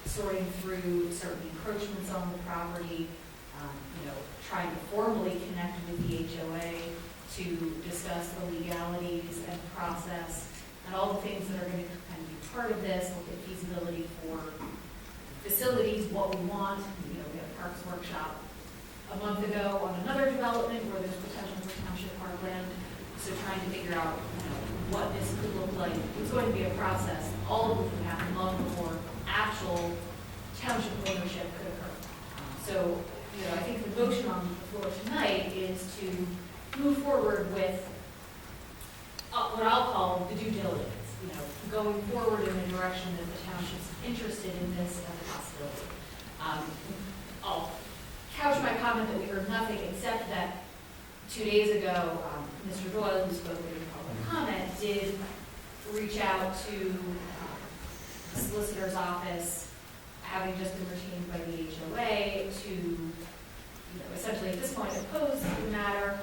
sorting through certain encroachments on the property, trying to formally connect with the HOA to discuss the legalities and process and all the things that are going to kind of be part of this, look at feasibility for facilities, what we want. We had a parks workshop a month ago on another development where there's potential for township parkland. So trying to figure out, what this could look like. It's going to be a process. All of it would happen long before actual township ownership could occur. So, I think the motion on the floor tonight is to move forward with what I'll call the due diligence. Going forward in the direction that the township's interested in this as a possibility. I'll couch my comment that we heard nothing except that 2 days ago, Mr. Doyle, who spoke in public comment, did reach out to the solicitor's office, having just been retained by the HOA, to essentially at this point oppose the matter.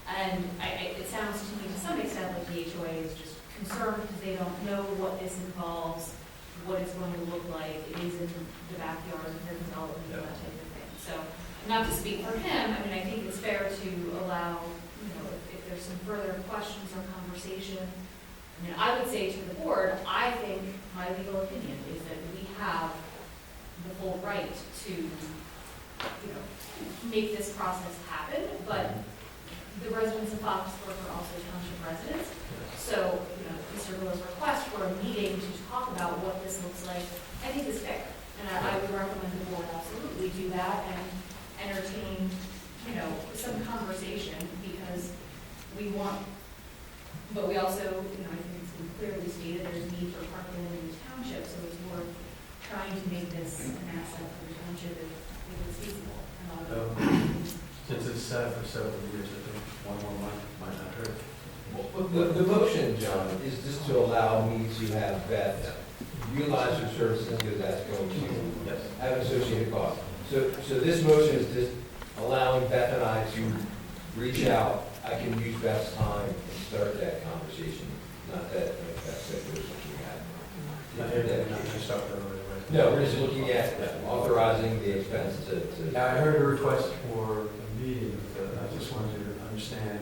And it sounds to me to some extent like the HOA is just concerned because they don't know what this involves, what it's going to look like. It is in the backyard of their development and that type of thing. So not to speak for him, I think it's fair to allow, if there's some further questions or conversation. I would say to the board, I think my legal opinion is that we have the full right to, make this process happen, but the residents of Foxborough are also township residents. So, Mr. Doyle's request for a meeting to talk about what this looks like, I think is fair. And I would recommend the board absolutely do that and entertain, some conversation, because we want, but we also, I think it's been clearly stated there's need for parking in the township, so it's worth trying to make this an asset for the township if it's feasible. Since it's sat for several years, I think one more month might not hurt. Well, the motion, John, is just to allow me to have Beth utilize her services because that's going to have an associated cost. So this motion is just allowing Beth and I to reach out. I can use Beth's time and start that conversation. Not that Beth said there was something we had. No, we're just looking at authorizing the expense to. Now, I heard a request for a meeting, but I just wanted to understand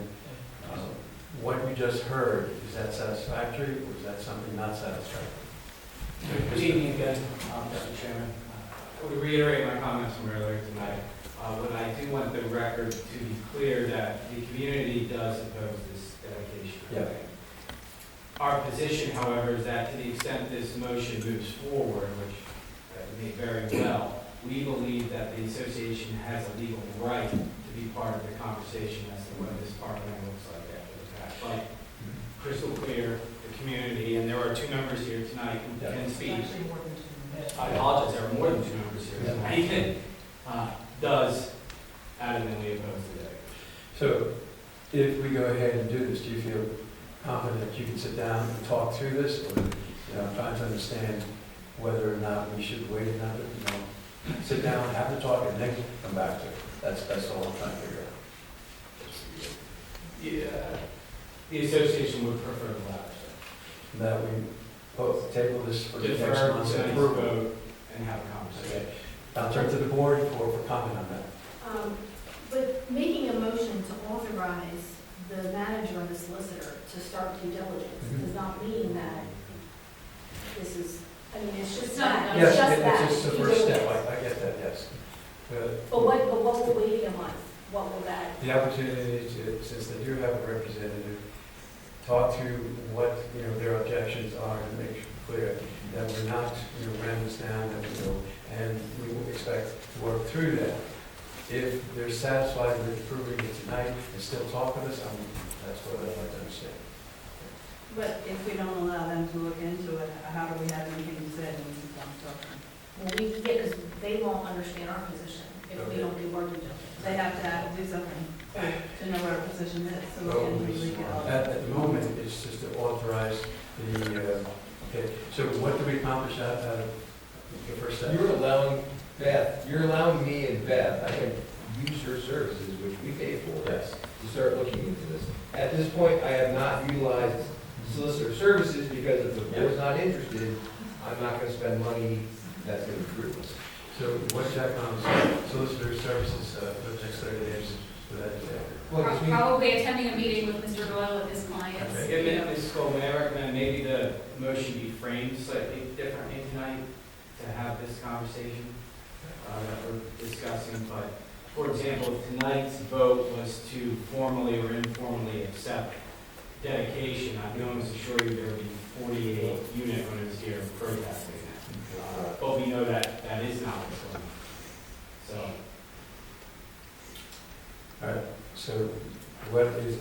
what we just heard. Is that satisfactory, or is that something not satisfactory? Good evening again, Mr. Chairman. I would reiterate my comments from earlier tonight. But I do want the record to be clear that the community does oppose this dedication. Yeah. Our position, however, is that to the extent this motion moves forward, which it may very well, we believe that the association has a legal right to be part of the conversation as to what this parkland looks like after the fact. But crystal clear, the community, and there are 2 members here tonight who can speak. I apologize, there are more than 2 members here tonight. Does adamantly oppose the dedication. So, if we go ahead and do this, do you feel confident that you can sit down and talk through this, or I'm trying to understand whether or not we should wait another, sit down, have the talk, and then come back to it. That's all I'm trying to figure out. Yeah, the association would prefer the latter. That we both table this for the next Defer month's tonight's approval. vote and have a conversation. Okay. I'll turn to the board for comment on that. But making a motion to authorize the manager and the solicitor to start due diligence does not mean that this is, it's just that. Yes, It's just that. it's just the due first step, diligence. I get that, yes. But what will waiting a month? What will that? The opportunity to, since they do have a representative, talk through what, their objections are and make clear that we're not, ramming this down, and we will expect to work through that. If they're satisfied with approving it tonight and still talk with us, that's what I'd like to understand. But if we don't allow them to look into it, how do we have anything said when we stop talking? Well, because they won't understand our position if we don't do our due diligence. They have to do something to know what our position is, so we can legally get all that. At the moment, it's just to authorize the, okay, so what do we accomplish out of the first step? You're allowing me and Beth, I can use her services, which we pay for, Yes. to start looking into this. At this point, I have not utilized solicitor services because if the board's not interested, I'm not going to spend money that's going to be fruitless. So what Jack solicitor services for the next 30 days for that day? Well, this means- Probably attending a meeting with Mr. Doyle and his clients. Okay. Given Ms. Cole, may I recommend maybe the motion be framed slightly differently tonight to have this conversation that we're discussing, but for example, if tonight's vote was to formally or informally accept dedication, I can almost assure you there would be 48 unit owners here protesting that. But we know that that is not what's going on. So, All right, so what is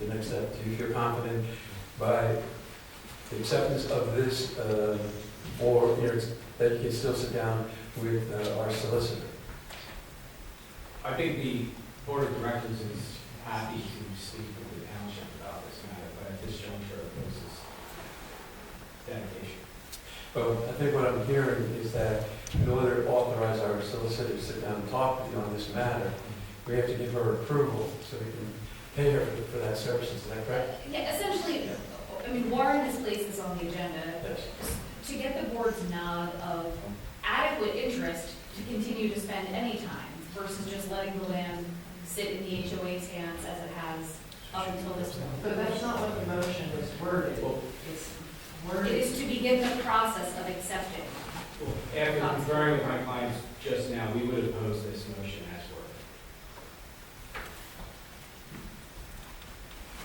the next step? Do you feel confident by the acceptance of this, or that you can still sit down with our solicitor? I think the board of directors is happy to speak with the township about this matter, but at this juncture, this is dedication. Well, I think what I'm hearing is that in order to authorize our solicitor to sit down and talk with you on this matter, we have to give her approval so we can pay her for that services. Is that correct? Yeah, essentially, I mean, Warren has placed this on the agenda Yes. to get the board's nod of adequate interest to continue to spend any time versus just letting the land sit in the HOA's hands as it has up until this point. But that's not what the motion is worded. It's It worded. is to begin the process of accepting. After conferring with my clients just now, we would oppose this motion as worded.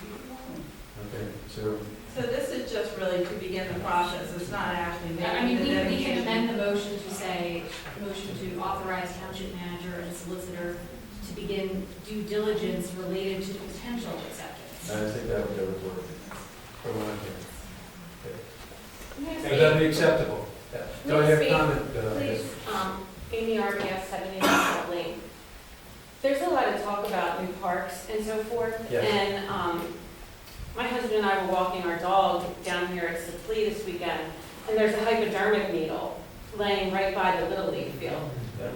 Okay, so, So this is just really to begin the process, it's not actually making I mean, the we can dedication. amend the motion to say, motion to authorize township manager and solicitor to begin due diligence related to potential acceptance. I think that would work. From what I'm hearing. May I Would that speak? be acceptable? Yeah. May Go I ahead, speak, comment. Please, Amy RBS 79 Lane. There's a lot of talk about new parks and so forth. Yes. And my husband and I were walking our dog down here at Sipley this weekend, and there's a hypodermic needle laying right by the Little League field. Yeah.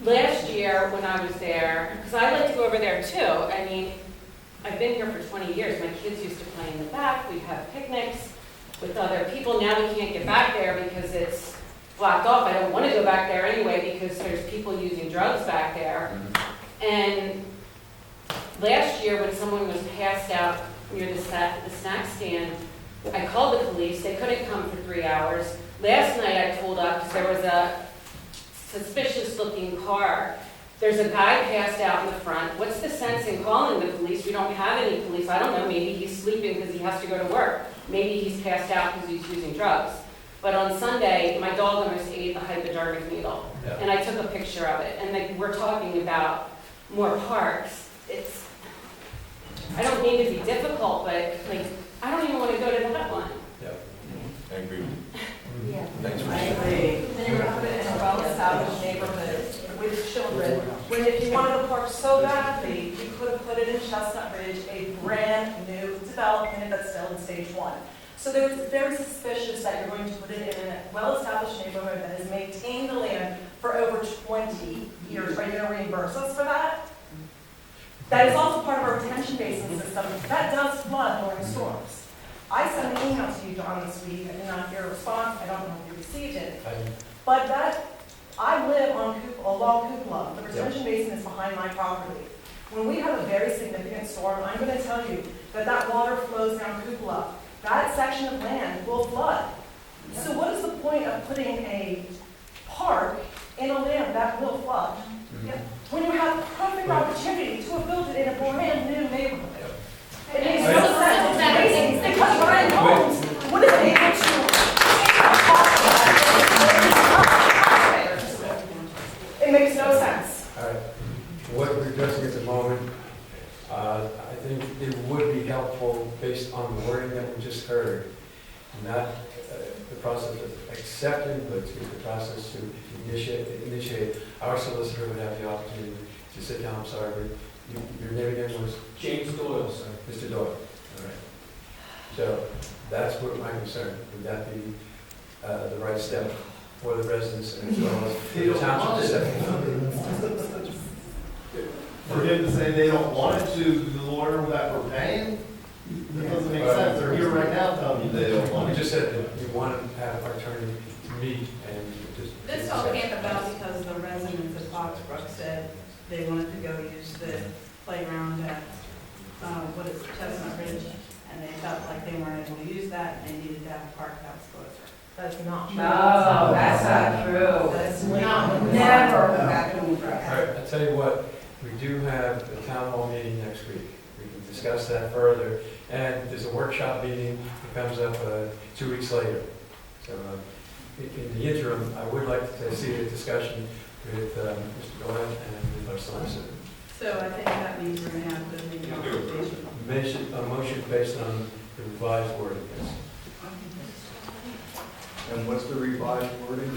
Last year, when I was there, because I like to go over there too, I mean, I've been here for 20 years. My kids used to play in the back. We'd have picnics with other people. Now we can't get back there because it's blocked off. I don't want to go back there anyway because there's people using drugs back there. And last year, when someone was passed out near the snack stand, I called the police. They couldn't come for 3 hours. Last night, I pulled up because there was a suspicious-looking car. There's a guy passed out in the front. What's the sense in calling the police? We don't have any police. I don't know. Maybe he's sleeping because he has to go to work. Maybe he's passed out because he's using drugs. But on Sunday, my dog almost ate the hypodermic needle. Yeah. And I took a picture of it. And we're talking about more parks. I don't mean to be difficult, but I don't even want to go to that one. I agree. Yeah. Thanks for I agree. Neighborhood and a well-established neighborhood with children. When if you wanted a park so badly, you could have put it in Chestnut Ridge, a brand new development that's still in stage 1. So it's very suspicious that you're going to put it in a well-established neighborhood that has maintained the land for over 20 years. Are you going to reimburse us for that? That is also part of our retention basin system. That does flood during storms. I sent an email to you, John, this week. I did not hear a response. I don't know if you received it. But I live along Cupola. The retention basin is behind my property. When we have a very significant storm, I'm going to tell you that water flows down Cupola. That section of land will flood. So what is the point of putting a park in a land that will flood? When you have perfect opportunity to have built it in a brand new neighborhood. It makes no sense. Because Ryan Holmes would have been able to. It makes no sense. All right. What we're addressing at the moment, I think it would be helpful based on the wording that we just heard, not the process of accepting, but the process to initiate. Our solicitor would have the opportunity to sit down. I'm sorry, your name again was? James Doyle, sir. Mr. Doyle. All right. So that's what my concern. Would that be the right step for the residents and as well as for the township to step? For him to say they don't want it to the lawyer that we're paying, that doesn't make sense. They're here right now telling you they don't want We it. just said that we want to have our attorney to meet and just. This all came about because the residents of Foxbrook said they wanted to go use the playground at, what is it, Chestnut Ridge, and they felt like they weren't able to use that, and they needed to have a park that was closer. That's not true. No, that's not true. That's Never. All right, I'll tell you what, we do have a town hall meeting next week. We can discuss that further. And there's a workshop meeting that comes up 2 weeks later. So in the interim, I would like to see a discussion with Mr. Glenn and with our solicitor. So I think that means we're gonna have to make a consultation. A motion based on the revised wording. Yes. And what's the revised wording?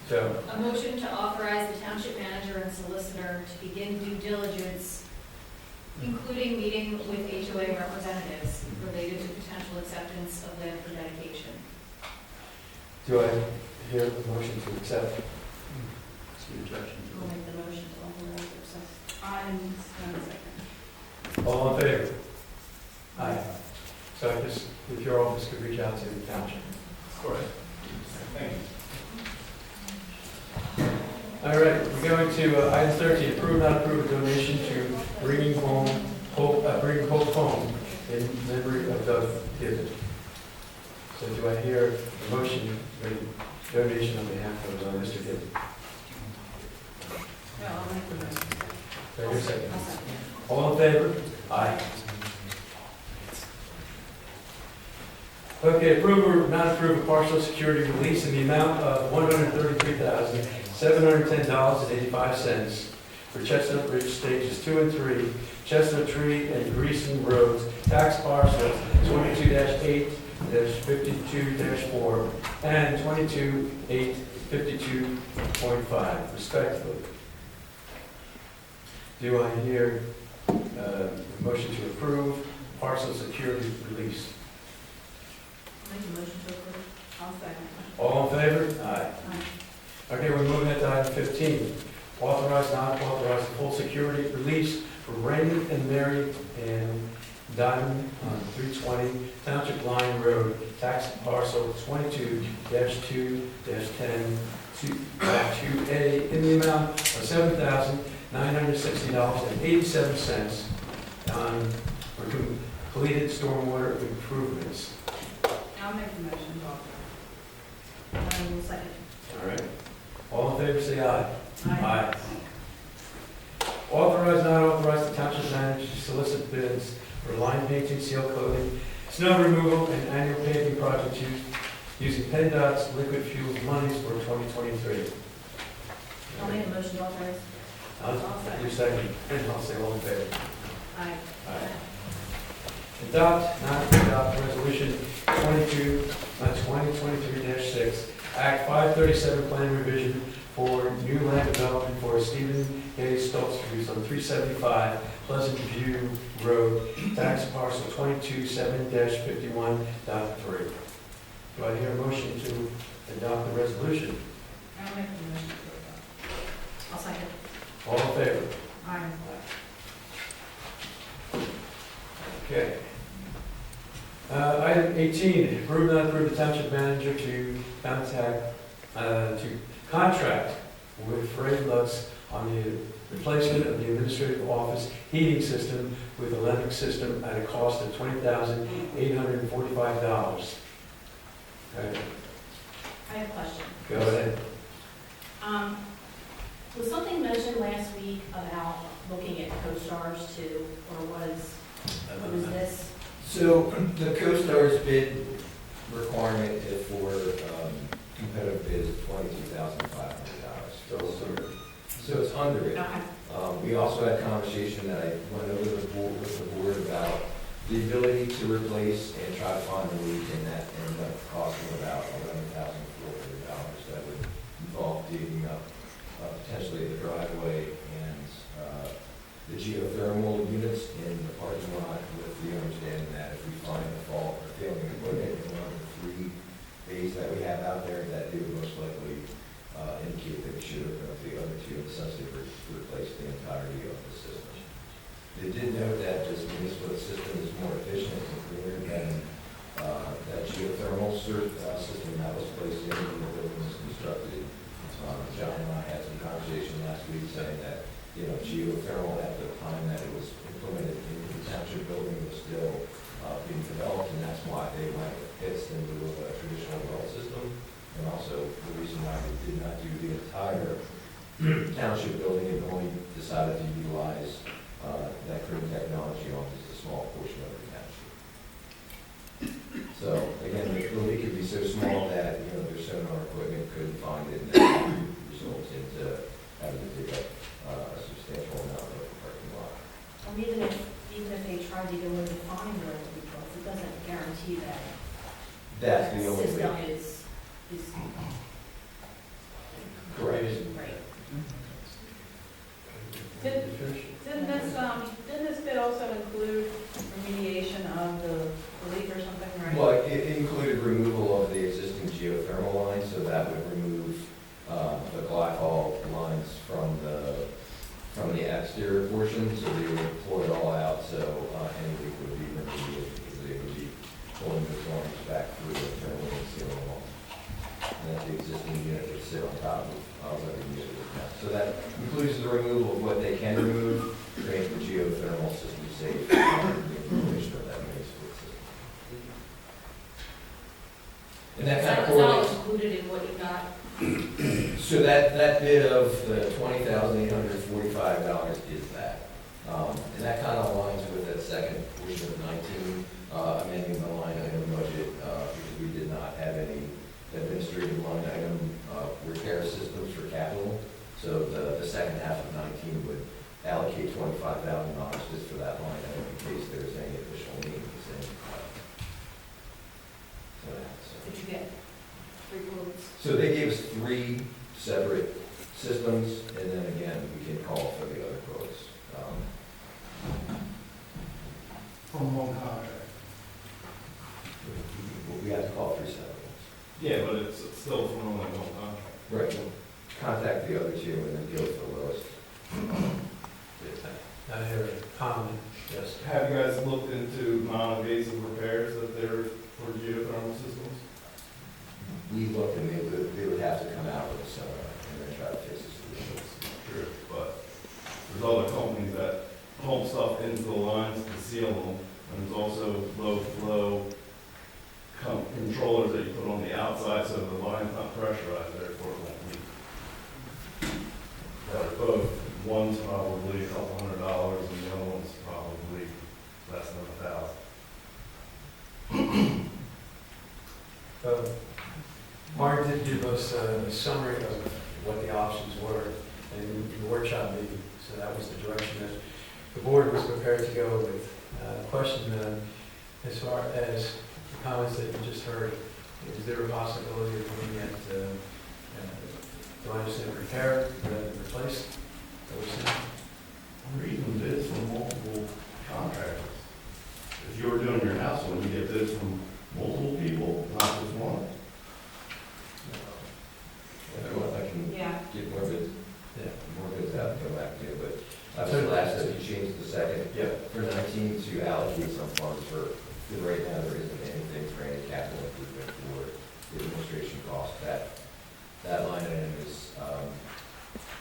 So, A motion to authorize the township manager and solicitor to begin due diligence, including meeting with HOA representatives related to potential acceptance of land for dedication. do I hear the motion to accept? I'll make the motion to authorize or accept. I'm, one second. All in favor? Aye. So I guess if your office could reach out to the township. Of course. Thank you. All right, we're going to item 13, approve, not approve a donation to Bringing Hope Home in memory of Doug Gibbon. So do I hear a motion for a donation on behalf of Mr. Gibbon? No, I'll make the motion. Do I hear a second? I'll second. All in favor? Aye. Okay, approve or not approve a partial security release in the amount of $133,710.85 for Chestnut Ridge Stages 2 and 3, Chestnut Tree and Greasing Roads, tax parcels 22-8-52-4 and 22-8-52.5 respectively. Do I hear a motion to approve partial security release? Make the motion to approve. I'll second. All in favor? Aye. Okay, we're moving to item 15. Authorize, not authorize the full security release for Raymond and Mary and Diamond on 320 Township Line Road, tax parcel 22-2-10-2A in the amount of $7,960.87 for completed stormwater improvements. I'll make the motion to authorize. I will second. All right. All in favor, say aye. Aye. Authorize, not authorize the township manager to solicit bids for line painting, seal coating, snow removal, and annual paving projects using PennDOT's liquid fuel monies for 2023. I'll make a motion to authorize. I'll do second, and I'll say all in favor. Aye. Aye. Adopt, not adopt resolution 2023-6, Act 537 plan revision for new land development for Stephen K. Stoltz Street on 375 Pleasant View Road, tax parcel 227-51.3. Do I hear a motion to adopt the resolution? I'll make the motion to adopt. I'll second. All in favor? Aye. Okay. Item 18, approve, not approve the township manager to contract with Fred Lutz on the replacement of the administrative office heating system with a Lennox system at a cost of $20,845. Okay, I have a question. go ahead. Was something mentioned last week about looking at co-stars too, or was this? So the CoStar's bid requirement is for competitive bid is $22,500. So it's under it. Okay. We also had a conversation that I went over with the board about the ability to replace and try to find a leak, and that ended up costing about $11,400. That would involve digging up potentially the driveway and the geothermal units in the parking lot, with the understanding that if we find a fault or failing equipment in one of the 3 bays that we have out there, that they would most likely indicate that we should open up the other 2 and essentially replace the entirety of the system. They did note that this municipal system is more efficient and cleaner than that geothermal system that was placed in when the building was constructed. John and I had some conversation last week saying that, geothermal at the time that it was implemented into the township building was still being developed, and that's why they went with pits and do a traditional well system. And also the reason why they did not do the entire township building and only decided to utilize that current technology on just a small portion of the township. So again, the leak could be so small that, their sonar equipment couldn't find it, and that results into having to dig up a substantial amount of the parking lot. Even if they tried to go in and find where the leak was, it doesn't guarantee that. That's the that only system way. is Correct. right. Didn't this bid also include remediation of the leak or something, right? Well, it included removal of the existing geothermal lines, so that would remove the glycol lines from the exterior portion, so they would pull it all out, so any leak would be removed, because they would be pulling the lines back through internally and sealing them off. And that the existing unit would sit on top of what the unit would have. So that includes the removal of what they can remove, to make the geothermal system safe, and the installation of that main split system. And that kind of Is that all correlates. included in what you got? So that bid of the $20,845 is that. And that kind of aligns with that second portion of 19, amending the line item budget, because we did not have any administrative line item repair systems for capital. So the second half of 19 would allocate $25,000 just for that line item in case there's any additional needs. Did you get 3 quotes? So they gave us 3 separate systems, and then again, we can call for the other quotes. From one contract. We have to call 3 separate ones. Yeah, but it's still from only one contract. Right. We'll contact the other 2 and then deal with the lowest. I hear a comment, yes. Have you guys looked into non-invasive repairs that they're for geothermal systems? We looked and they would have to come out with a sonar and then try to fix the solution. True, but there's other companies that pump stuff into the lines to seal them, and there's also low flow controllers that you put on the outside so the line's not pressurized, therefore it won't leak. They're both, one's probably $200 and the other one's probably less than $1,000. Mark did give us a summary of what the options were in the workshop meeting, so that was the direction that the board was prepared to go with. Question, as far as the comments that you just heard, is there a possibility of looking at, do I understand, repair rather than replace? I'm reading bids from multiple contractors. If you were doing your house, when you get bids from multiple people, not just one. If you want, I can Yeah. get more bids. Yeah. More bids out and go back to you, but I was still asked that you change the second. Yep. For 19 to allocate some funds for, because right now there isn't anything for any capital improvement for the administration cost. That line item is,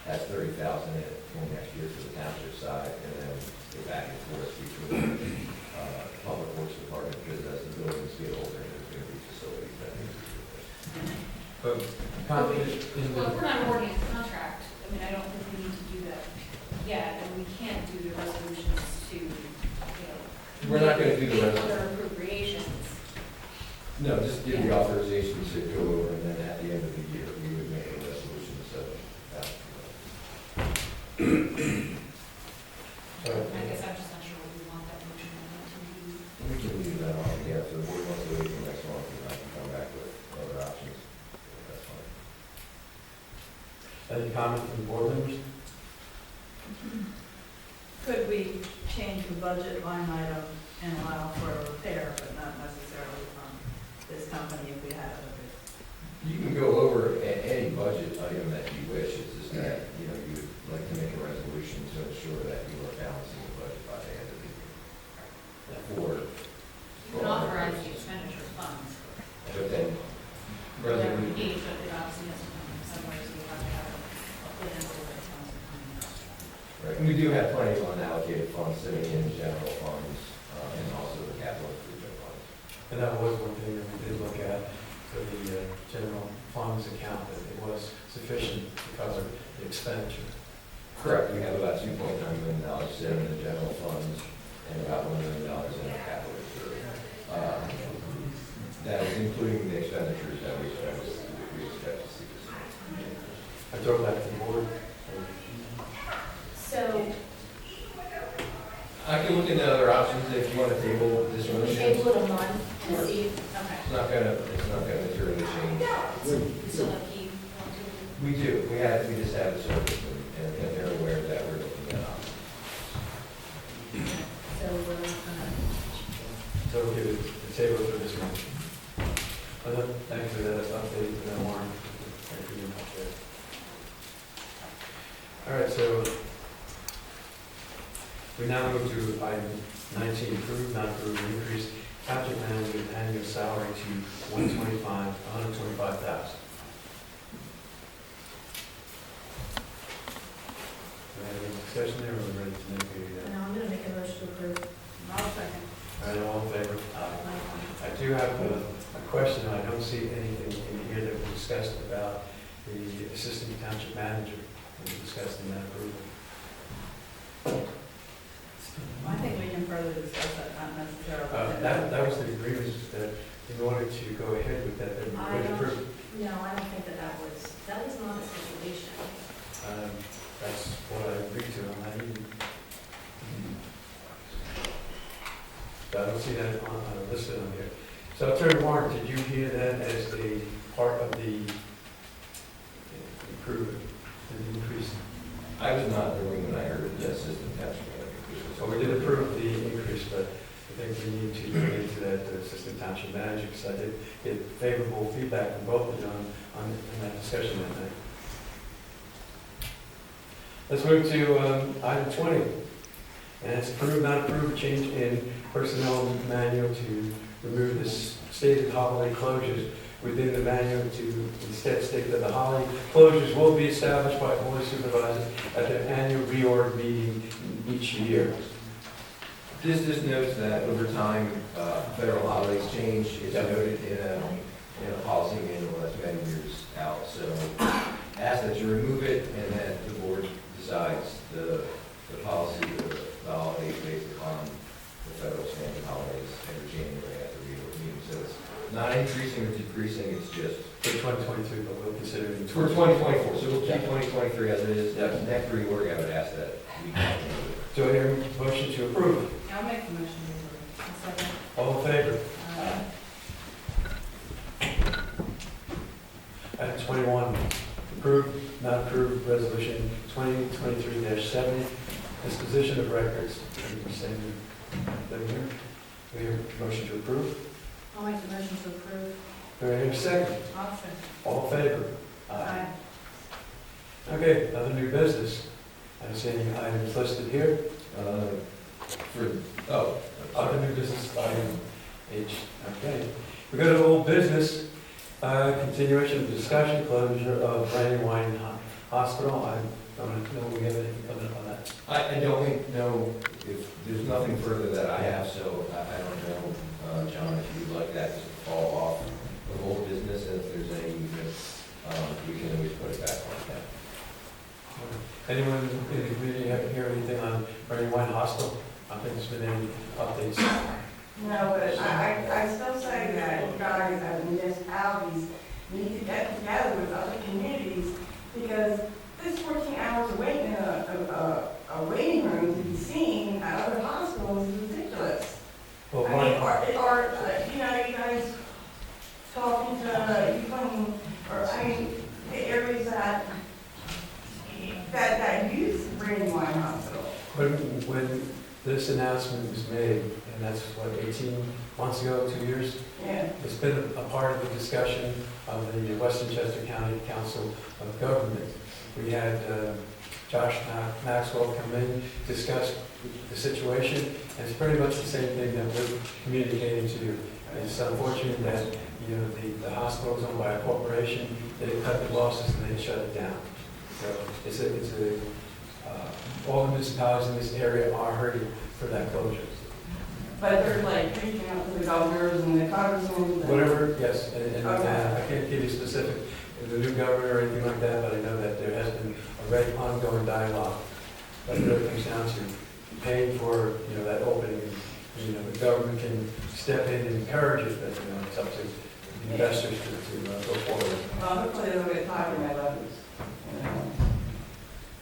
has $30,000 in it for next year for the township side, and then go back and forth between public works department, because as the buildings get older, there's going to be facilities that need to be replaced. But in Well, if the, we're not awarding a contract, I mean, I don't think we need to do that yet, and we can't do the resolutions to, We're not going to do the make resolution. other appropriations. No, just give the authorization to go over, and then at the end of the year, we would make a resolution, so that's. so, I guess I'm just not sure what we want that motion to be. We can leave that on, yeah, if the board wants to wait till next month, and I can come back with other options. That's fine. any comment from the board members? Could we change the budget line item and allow for a repair, but not necessarily from this company if we had other bids? You can go over any budget item that you wish, it's just that, you would like to make a resolution to ensure that you are balancing the budget by the end of the year. You can authorize the expenditure And we do have plenty of unallocated funds sitting in general funds, and also the capital improvement funds. And that was one thing that we did look at, for the general funds account, that it was sufficient to cover the expenditure. Correct, we have about $2.9 million sitting in the general funds and about $1 million in our capital reserve. That is including the expenditures that we expect to see this year. I throw it back to the board. So, I can look into other options if you want to table this motion. table it a month to see, okay. It's not gonna materially change. So like you want to, We do, we just have the service, and they're aware that we're looking at options. so we're not gonna, So we'll give it the table for this month. Thank you for that update, Warren. Thank you. All right, so we now move to item 19, approve, not approve, increase township manager annual salary to $125,000. Do we have any discussion there, or are we ready to make a, no, I'm gonna make a motion to approve. I'll second. all right, all in favor? I do have a question. I don't see anything in here that we discussed about the assistant township manager. We discussed in that approval. I think we can further discuss that, not necessarily. That was the agreement, that in order to go ahead with that, we I would don't- approve. No, I don't think that was not a stipulation. That's what I agreed to on that evening. But I don't see that listed on here. So Attorney Warren, did you hear that as a part of the improvement, the increase? I was not there when I heard the assistant township manager. So we did approve the increase, but I think we need to look into that assistant township manager, because I did get favorable feedback from both of you on that discussion that night. Let's move to item 20. And it's approve, not approve, a change in personnel manual to remove the stated holiday closures within the manual to instead state that the holiday closures will be established by board of supervisors at their annual reorg meeting each year. This just notes that over time, federal holidays change. It's noted in a policy manual that's many years out. So ask that you remove it and that the board decides the policy, the holidays based upon the federal standard holidays every January at the reorg meeting. So it's not increasing or decreasing, it's just For 2022, but we'll consider it in for 2024. So we'll keep 2023 as it is. Next reorg, I would ask that we remove it. Do I hear a motion to approve? I'll make the motion to approve. I'll second. All in favor? Item 21, approve, not approve, resolution 2023-70, disposition of records. Same thing here. We hear a motion to approve. I'll make the motion to approve. Do I hear a second? I'll second. All in favor? Aye. Okay, other new business. I don't see any items listed here. Other new business, item H. Okay. We go to old business, continuation of discussion, closure of Brandywine Hospital. I don't know if we have anything coming up on that. I don't know if, there's nothing further that I have, so I don't know, John, if you'd like that to fall off of old business, and if there's any movement, we can always put it back on that. Anyone in the community hear anything on Brandywine Hospital? I think there's been any updates. No, but I still say that you guys as municipalities need to get together with other communities, because this 14 hours of waiting in a waiting room to be seen at other hospitals is ridiculous. Well, I mean, you guys talking to, the areas that use Brandywine Hospital. when this announcement was made, and that's what, 18 months ago, 2 years? Yeah. It's been a part of the discussion of the Western Chester County Council of Government. We had Josh Maxwell come in, discuss the situation, and it's pretty much the same thing that we're communicating to you. It's unfortunate that, the hospital is owned by a corporation, they cut the losses and they shut it down. So it's a all the municipalities in this area are hurting for that closure. But they're like reaching out to the governors and the congressmen. Whatever, yes, and Okay. I can't give you specific, the new governor or anything like that, but I know that there has been a very ongoing dialogue. But it really comes down to paying for, that opening, and, the government can step in and encourage it, but, it's up to the investors to go forward. Well, hopefully they'll get tired of my letters.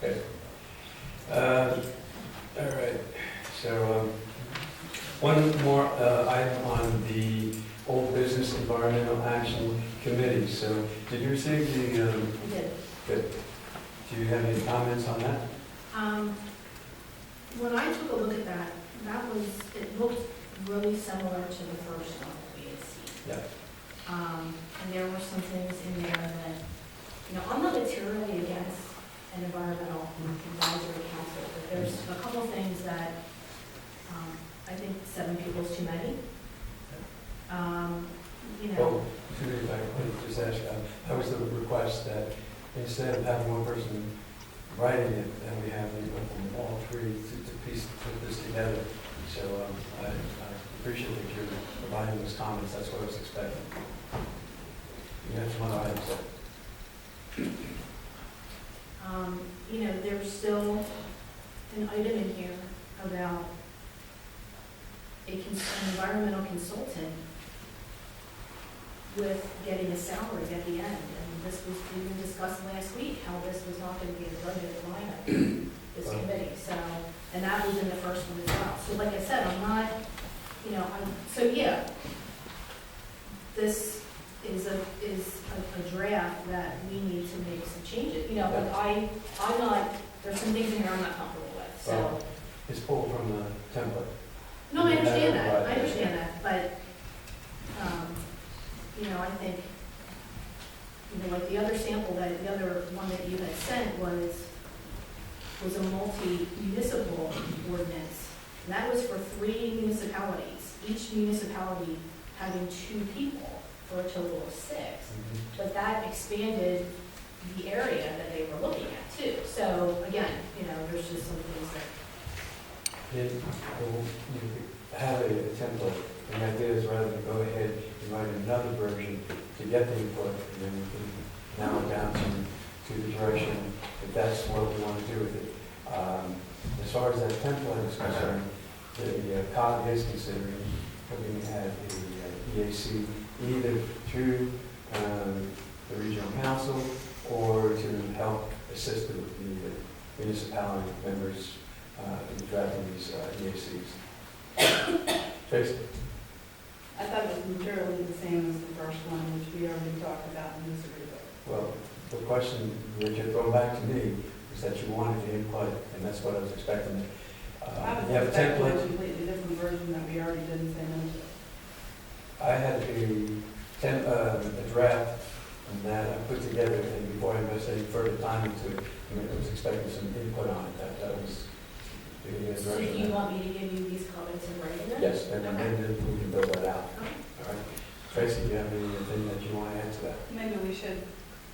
Okay. All right, so, one more item on the Old Business Environmental Action Committee. So, did you receive the, I did. good. Do you have any comments on that? When I took a look at that, it looked really similar to the first one that we had seen. Yeah. And there were some things in there that, I'm not materially against an environmental advisory council, but there's a couple of things that, I think 7 people is too many. Well, if I could just ask, that was the request that instead of having one person writing it, then we have from all three to put this together. So I appreciate that you're providing those comments. That's what I was expecting. You have some other items. There's still an item in here about an environmental consultant with getting a salary at the end. And this was even discussed last week, how this was not going to be a budget line item, this committee. So, and that was in the first one as well. So like I said, I'm not, this is a draft that we need to make some changes. I'm not, there's some things in here I'm not comfortable with, so. Well, it's pulled from the template. No, I understand that, but, I think, like the other sample the other one that you had sent was a multi-municipal ordinance. And that was for 3 municipalities, each municipality having 2 people for a total of 6. But that expanded the area that they were looking at too. So again, there's just some things that. You have a template, and the idea is rather than go ahead and write another version to get the input, and then we can narrow it down to the direction if that's what we want to do with it. As far as that template is concerned, the COG is considering putting at the EAC either through the regional council or to help assist the municipality members in drafting these EACs. Tracy? I thought it was materially the same as the first one, which we already talked about in this agreement. Well, the question, Richard, going back to me, is that you wanted the input, and that's what I was expecting. I was You have a expecting a template. completely different version that we already didn't say no to. I had a draft and that I put together, and before I invest any further time into it, I was expecting some input on it. That was the So do direction. you want me to give you these comments in writing then? Yes, and then we can build that out. Okay. All right. Tracy, do you have anything that you want to add to that? Maybe we should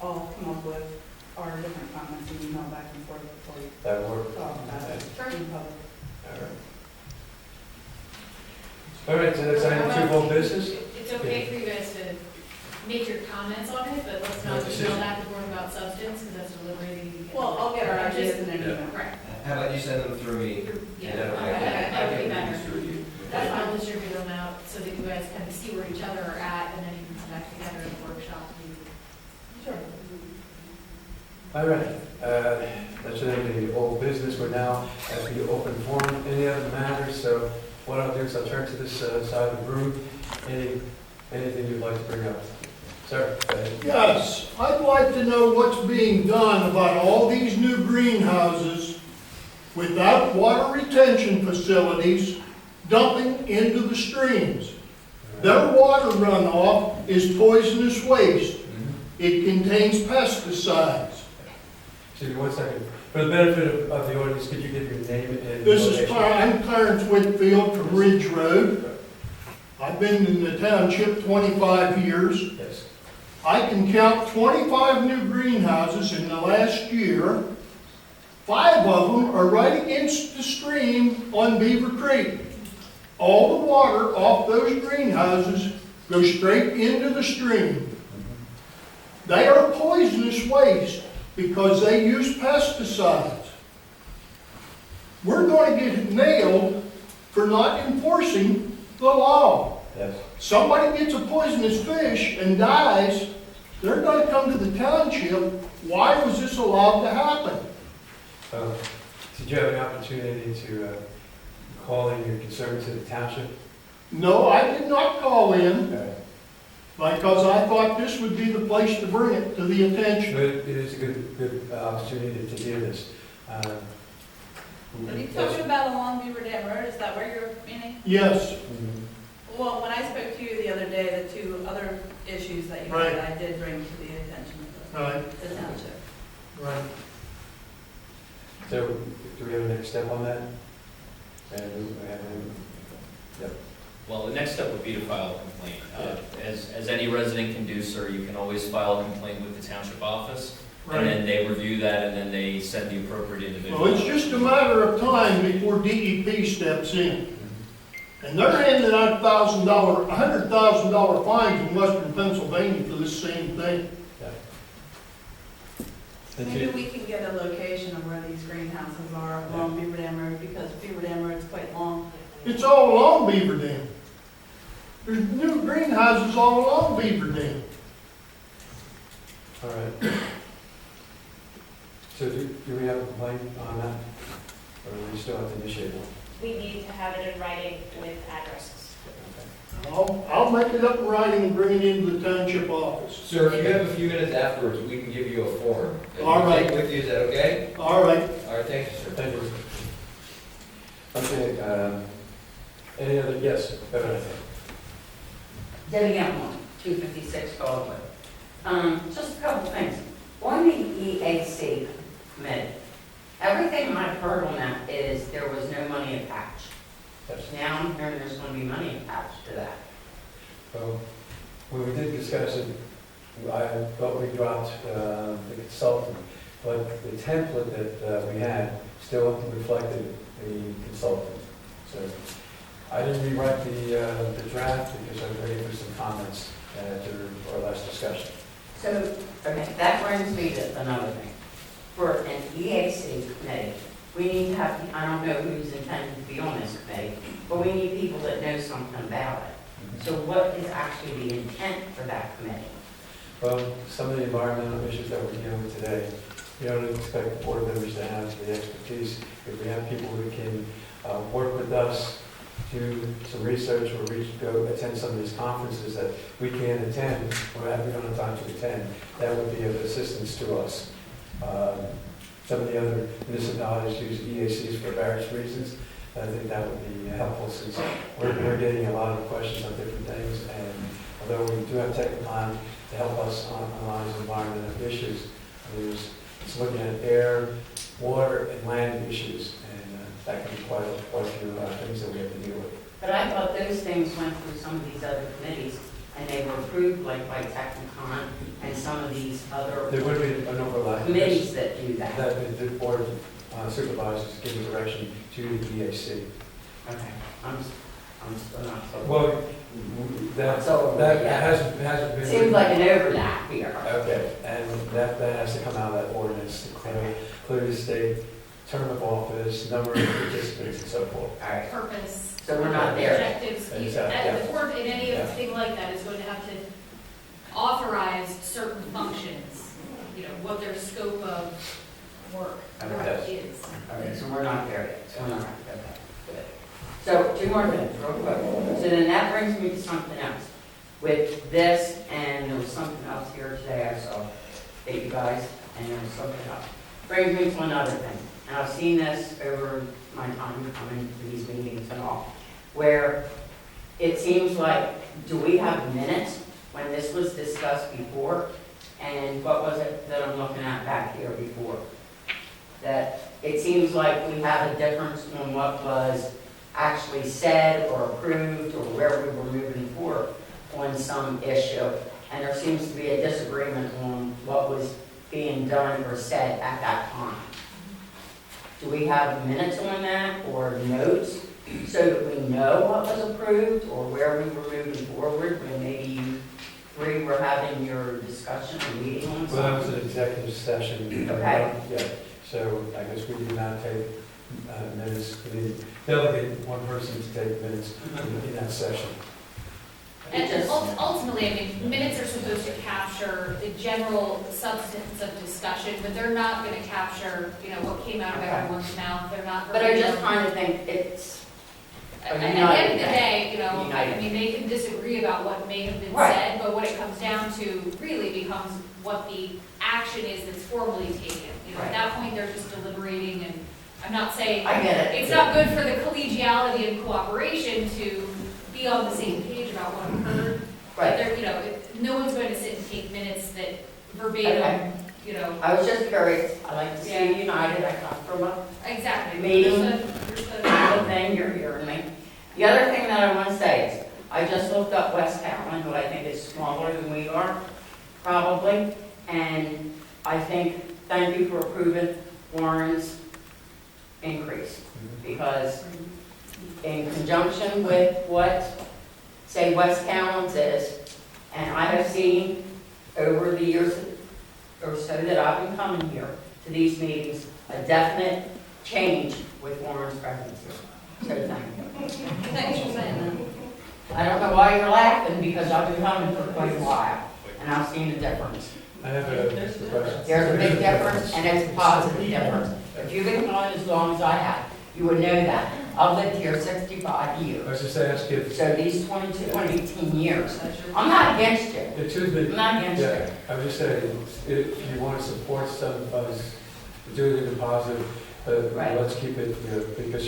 all come up with our different comments and email back and forth before we That would work? talk about it in public. All right. All right, so that's item 2 old business. It's okay for you guys to make your comments on it, but let's not email that to board about substance, because that's deliberating. Well, I'll get our Just- ideas in an email. Right. How about you send them through me? Yeah, And then I that would be can better. read through you. That's why I'll distribute them out, so that you guys kind of see where each other are at, and then you can come back together in the workshop. Sure. All right, that's the end of the old business. We're now at the open forum. Any other matters? So what I'll do is I'll turn to this side of the room. Anything you'd like to bring up? Sir, go ahead. Yes, I'd like to know what's being done about all these new greenhouses without water retention facilities dumping into the streams. Their water runoff is poisonous waste. It contains pesticides. Excuse me 1 second. For the benefit of the audience, could you give your name and This is, location? I'm Clarence Whitfield from Ridge Road. I've been in the township 25 years. Yes. I can count 25 new greenhouses in the last year 5 of them are right against the stream on Beaver Creek. All the water off those greenhouses goes straight into the stream. They are poisonous waste because they use pesticides. We're going to get nailed for not enforcing the law. Yes. Somebody gets a poisonous fish and dies, they're going to come to the township. Why was this allowed to happen? Did you have an opportunity to call in your concern to the township? No, I did not call in Okay. because I thought this would be the place to bring it to the attention. But it is a good opportunity to hear this. Are you talking about along Beaver Dam Road? Is that where you're meaning? Yes, Mhm. Well, when I spoke to you the other day, the 2 other issues that you Right. had, I did bring to the attention of right, the township. right. So, do we have a next step on that? Well, the next step would be to file a complaint. As any resident can do, sir, you can always file a complaint with the township office, and then they review that, and then they send the appropriate individual. Well, it's just a matter of time before DEP steps in. And they're handing out $100,000 fines in western Pennsylvania for this same thing. Maybe we can get a location of where these greenhouses are along Beaver Dam Road, because Beaver Dam Road's quite long. It's all along Beaver Dam. There's new greenhouses all along Beaver Dam. All right. So do we have a complaint on that? Or do we still have to initiate one? We need to have it in writing with addresses. I'll make it up in writing and bring it into the township office. Sir, if you have a few minutes afterwards, we can give you a form. that you All can right. take with you, is that okay? All right. All right, thank you, sir. Thank you. Okay, any other, yes, Beverly? Debbie Allen, 256 Broadway. Just a couple things. On the EAC committee, everything I've heard on that is there was no money attached. Yes. Now I'm hearing there's going to be money attached to that. So, when we did discuss it, I thought we dropped the consultant, but the template that we had still reflected the consultant. So, I didn't rewrite the draft because I was ready for some comments after our last discussion. So, okay, that brings me to another thing. For an EAC committee, we need to have, I don't know who's intended to be on this committee, but we need people that know something about it. So what is actually the intent for that committee? Well, some of the environmental issues that we're dealing with today, you don't expect board members to have the expertise. If we have people who can work with us, do some research or go attend some of these conferences that we can't attend or we don't have time to attend, that would be of assistance to us. Some of the other municipalities use EACs for various reasons. I think that would be helpful since we're getting a lot of questions on different things, and although we do have technology to help us on a lot of environmental issues, it's looking at air, water, and land issues, and that can be quite a few things that we have to deal with. But I thought those things went through some of these other committees, and they were approved like by Technicon and some of these other There would be an overlap. committees that do that. That the board of supervisors give direction to the EAC. Okay, I'm still not so. Well, that hasn't been. Seems like an overlap here. Okay, and that has to come out of that ordinance to clearly state term of office, number of participants, and so forth. All right, Purpose, so we're not there. objectives, Exactly, and yeah. the board in any Yeah. thing like that is going to have to authorize certain functions, you know, what their scope of work Okay. is. Okay, so we're not there yet, so we're not, okay, good. So, 2 more things, real quick. So then that brings me to something else. With this, and there was something else here today I saw, that you guys, and there was something else. Brings me to another thing, and I've seen this over my time coming to these meetings and all, where it seems like, do we have minutes when this was discussed before? And what was it that I'm looking at back here before? That it seems like we have a difference on what was actually said or approved or where we were moving forward on some issue. And there seems to be a disagreement on what was being done or said at that time. Do we have minutes on that or notes so that we know what was approved or where we were moving forward when maybe you three were having your discussion or meeting on Well, that was something? an executive session. Okay. Yeah, so I guess we did not take minutes, we delegate one person to take minutes in that session. And Just- ultimately, I mean, minutes are supposed to capture the general substance of discussion, but they're not gonna capture, you know, what came out of Okay. everyone's mouth, they're not. But I just verbatim. kind of think it's, At a the end united of the day, you know, I United. mean, they can disagree about what may have been Right. said, but what it comes down to really becomes what the action is that's formally taken. You know, Right. at that point, they're just deliberating, and I'm not saying, I get it. it's not good for the collegiality and cooperation to be on the same page about what occurred. But Right. there, you know, no one's going to sit and take minutes that Okay. verbatim, you know, I was just curious. I like to see Yeah. united. I come from a exactly. Meeting. Understood. good thing, you're hearing me. The other thing that I want to say is, I just looked up West Carolina, who I think is smaller than we are, probably, and I think, thank you for approving Warren's increase, because in conjunction with what, say, West Callan's is, and I have seen over the years or so that I've been coming here to these meetings, a definite change with Warren's presence here. So thank you. Thanks for saying that. I don't know why you're laughing, because I've been coming for quite a while, and I've seen the difference. I have a question. There's a big difference, and it's a positive difference. If you've been coming as long as I have, you would know that. I've lived here 65 I years, was just asking if, so these 22 and 18 years, I'm not against you. excuse me, I'm not against yeah, you. I was just saying, if you want to support some of us, do it in a positive, but Right. let's keep it, you know, because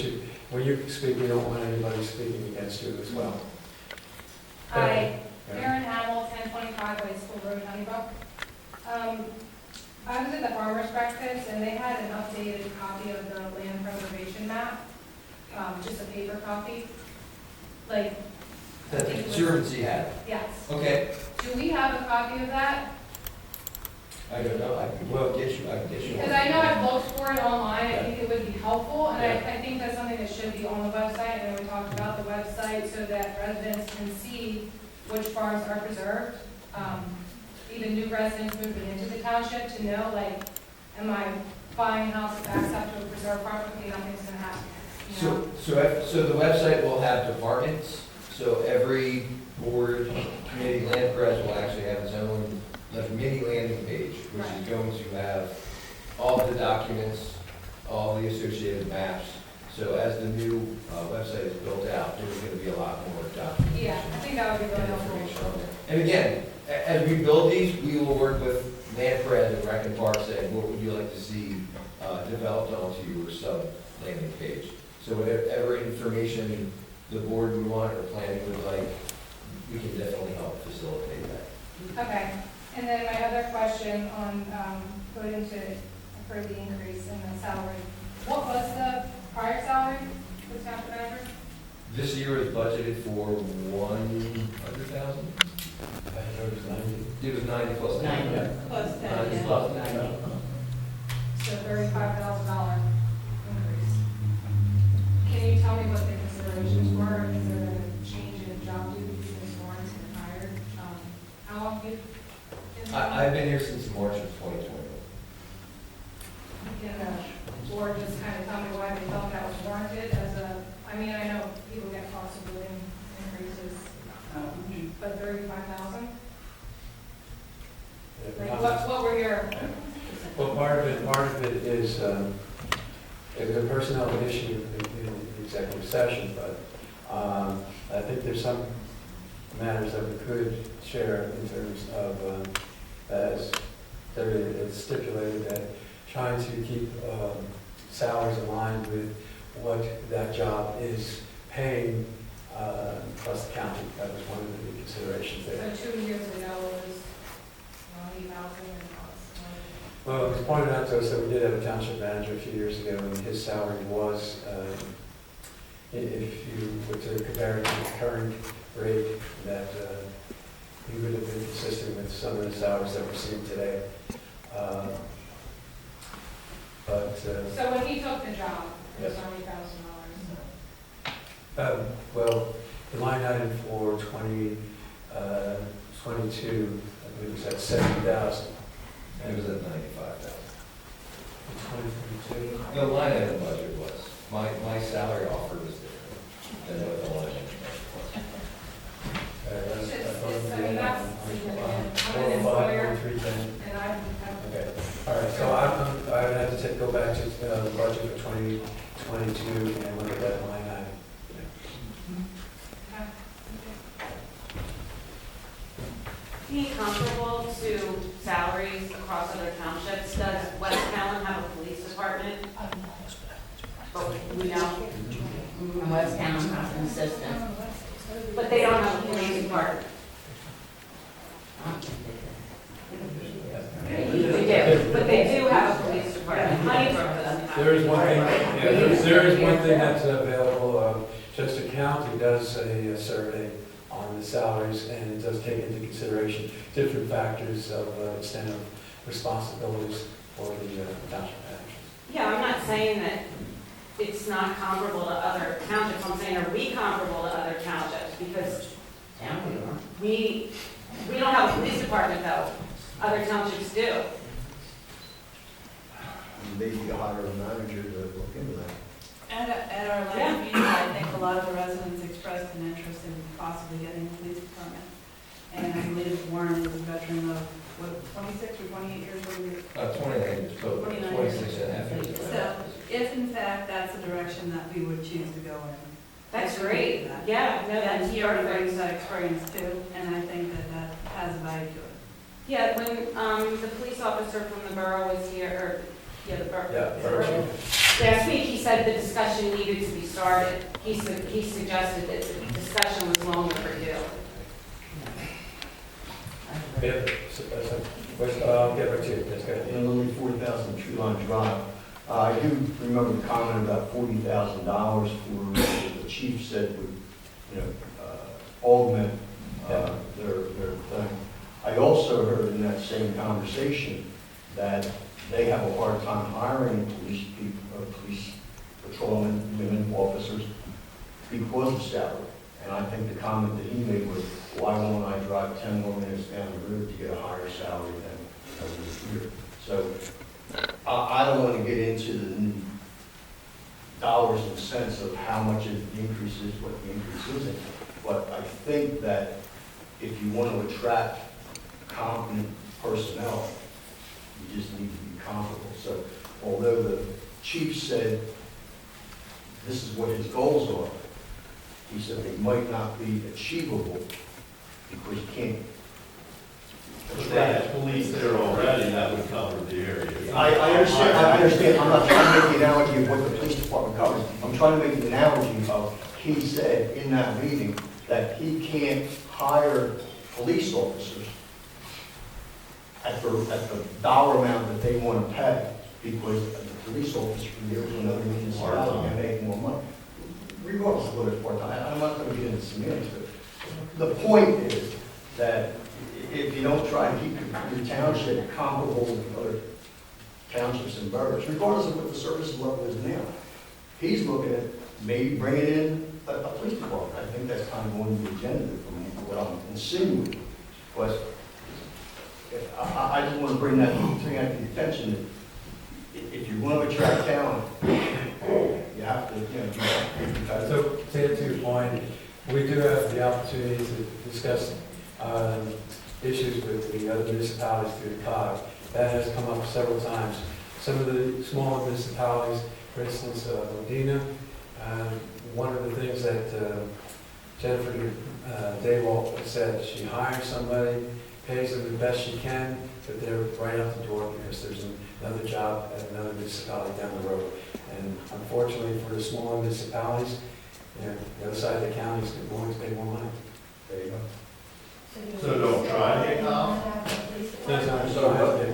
when you speak, you don't want anybody speaking against you as well. Hi, Yeah. Erin Hamill, 1025 High School Road, Honeybrook. I was at the farmer's breakfast, and they had an updated copy of the land preservation map, just a paper copy. Like, I That think the it was- Conservancy had. yes. Okay, Do we have a copy of that? I don't know, I can get you, Because I know I've looked for it online, I think it would be helpful, and Yeah. I think that's something that should be on the website, and we talked about the website so that residents can see which farms are preserved. Even new residents moving into the township to know, like, am I buying a house that backs up to a preserved farm? Okay, nothing's gonna happen, you know? So the website will have departments, so every board, committee, land pres will actually have its own like mini landing page, which is going to have all the documents, all the associated maps. So as the new website is built out, there's gonna be a lot more documentation. Yeah, I think that would be really and helpful. information on there. And again, as we build these, we will work with land pres and rec and park saying, what would you like to see developed onto your sub landing page? So whatever information the board would want or planning would like, we can definitely help facilitate that. Okay, and then my other question on, voting to approve the increase in the salary. What was the prior salary for the township manager? This year is budgeted for 100,000? I know it's 90. It was 90 plus 10. 90. Plus 10, 90 yeah. plus 10. So $35,000 increase. Can you tell me what the considerations were? Is there a change in job duties since Warren's been hired? How long have you been there? I've been here since March of 2020. Can the board just kind of tell me why they felt that was warranted as a, I mean, I know people get cost of living increases, but 35,000? Like, what were your, Well, part of it is a personnel issue in the executive session, but I think there's some matters that we could share in terms of, as it's stipulated, that trying to keep salaries aligned with what that job is paying plus the county. That was one of the big considerations there. so 2 years ago was 80,000 and Well, it was pointed out to us that we did have a township manager a few years ago, and his salary was, if you were to compare it to the current rate, that he would have been consistent with some of the salaries that we're seeing today. But, So when he took the job, it was Yes. $70,000. well, the line item for 22, I believe was at 70,000. And it was at 95,000. 2022. The line item budget was, my salary offer was different than what the line item budget was. That's, It's- I thought it was I mean, that's the significant. I'm an 405, employer. 310. And I'm, Okay, all right, so I would have to go back to the budget for 2022 and look at that line item. Be comparable to salaries across other townships. Does West Callan have a police department? But we don't, And West Town has an assistant. but they don't have a police department. They do, but they do have a police department. Honeybrook doesn't have. There is one thing, there is one thing that's available, Chester County does a survey on the salaries, and it does take into consideration different factors of extent of responsibilities for the township managers. Yeah, I'm not saying that it's not comparable to other townships. I'm saying, are we comparable to other townships? Because Town we are. we don't have a police department though. Other townships do. Maybe hire a manager to look into that. At our last meeting, I think a lot of the residents expressed an interest in possibly getting a police department. And I believe Warren is a veteran of, what, 26 or 28 years old? 29 years, so 29 26 and a half years. So if in fact that's the direction that we would choose to go in. That's great. Yeah, no, Then that's he already perfect. brings that experience too, and I think that that has a value to it. Yeah, when the police officer from the borough was here, or, yeah, the borough. Yeah, borough. Last week, he said the discussion needed to be started. He suggested that the discussion was long overdue. I'll get back to you, that's good. In Lily 40,000 Tree Line Drive, I do remember the comment about $40,000 for, the chief said would, augment their thing. I also heard in that same conversation that they have a hard time hiring police patrolmen, women officers because of salary. And I think the comment that he made was, why won't I drive 10 more minutes down the road to get a higher salary than I would here? So I don't want to get into the dollars and cents of how much the increase is, what the increase isn't. But I think that if you want to attract competent personnel, you just need to be comparable. So although the chief said this is what his goals are, he said they might not be achievable because you can't. But they have police there already that would cover the area. I understand. I'm not trying to make the analogy of what the police department covers. I'm trying to make the analogy of, he said in that meeting that he can't hire police officers at the dollar amount that they want to pay because the police officer can go to another municipality and make more money. Regardless of whether it's part-time, I'm not going to get into semantics, but the point is that if you don't try to keep your township comparable with other townships and boroughs, regardless of what the service level is now, he's looking at maybe bringing in a police department. I think that's kind of on the agenda from what I'm insinuating. But I just want to bring that to the attention that if you want to attract talent, you have to, So to your point, we do have the opportunity to discuss issues with the other municipalities through the COG. That has come up several times. Some of the smaller municipalities, for instance, Modena, one of the things that Jennifer Daywalt said, she hires somebody, pays them the best she can, but they're right out the door because there's another job at another municipality down the road. And unfortunately for the smaller municipalities, the other side of the county is going to pay more money. there you go. So don't try to get comp?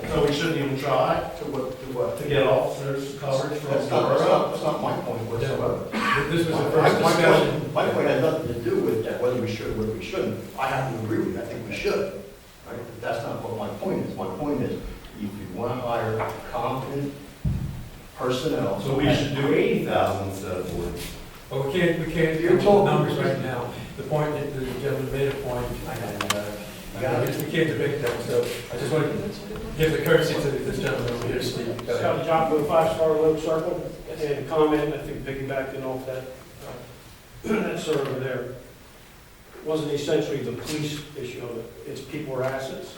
So we shouldn't even try To what? to get officers coverage from the That's borough? not my point whatsoever. This was the My first discussion. my point has nothing to do with that, whether we should or whether we shouldn't. I happen to agree with you, I think we should. Right? But that's not what my point is. My point is, if you want to hire competent personnel. So we should do 80,000 instead of 40. But we can't You're come to talking- numbers right now. The point, that the gentleman made a point, and I guess we can't debate that, so I just want to give the courtesy to this gentleman over here to speak. Go ahead. Scott Jocko, 5-Star Low Circle, and a comment, I think piggybacking off that, that sir over there, wasn't essentially the police issue of it, it's people are assets.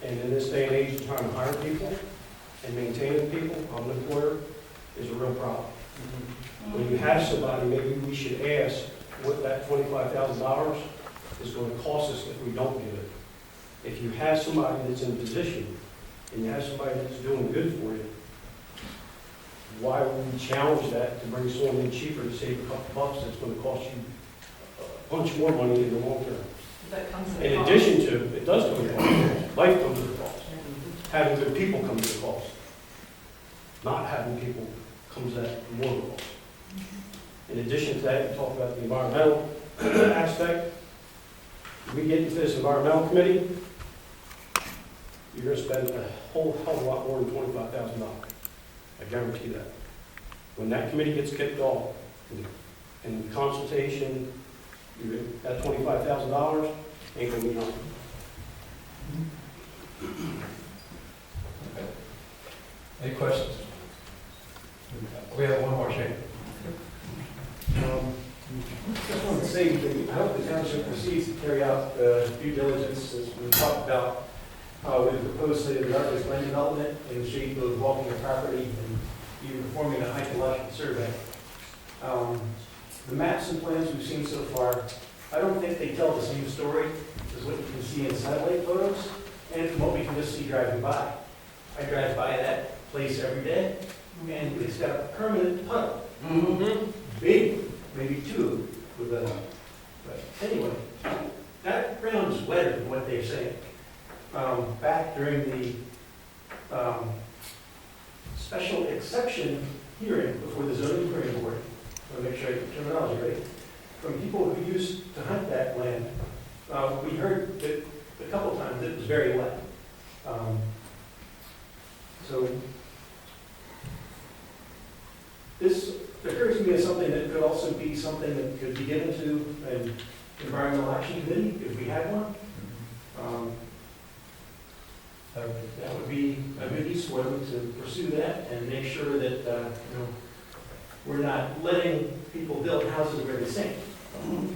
And in this day and age, trying to hire people and maintaining people, I'm an employer, is a real problem. When you have somebody, maybe we should ask what that $25,000 is going to cost us if we don't do it. If you have somebody that's in position, and you have somebody that's doing good for you, why would we challenge that to bring someone in cheaper to save a couple bucks that's going to cost you a bunch more money in the long term? That comes at a In cost. addition to, it does come at a cost. Life comes at a cost. Having good people comes at a cost. Not having people comes at more of a cost. In addition to that, you talk about the environmental aspect. We get into this environmental committee, you're going to spend a whole hell of a lot more than $25,000. I guarantee that. When that committee gets kicked off, in consultation, that $25,000 ain't going to be nothing. Any questions? We have one more, Shane. Just wanted to say, I hope the township proceeds to carry out due diligence, as we talked about, with the proposed state-of-the-art land development in the shape of walking the property and even performing a hydrological survey. The maps and plans we've seen so far, I don't think they tell the same story as what you can see in satellite photos and from what we can just see driving by. I drive by that place every day, and it's got a permanent puddle. Big, maybe two with a, but anyway, that ground is wetter than what they're saying. Back during the special exception hearing before the zoning hearing board, I want to make sure I get the terminology right, from people who used to hunt that land, we heard that a couple times it was very wet. So this occurs to me as something that could also be something that could be given to an environmental action committee if we had one. That would be a good use for them to pursue that and make sure that we're not letting people build houses where they sink.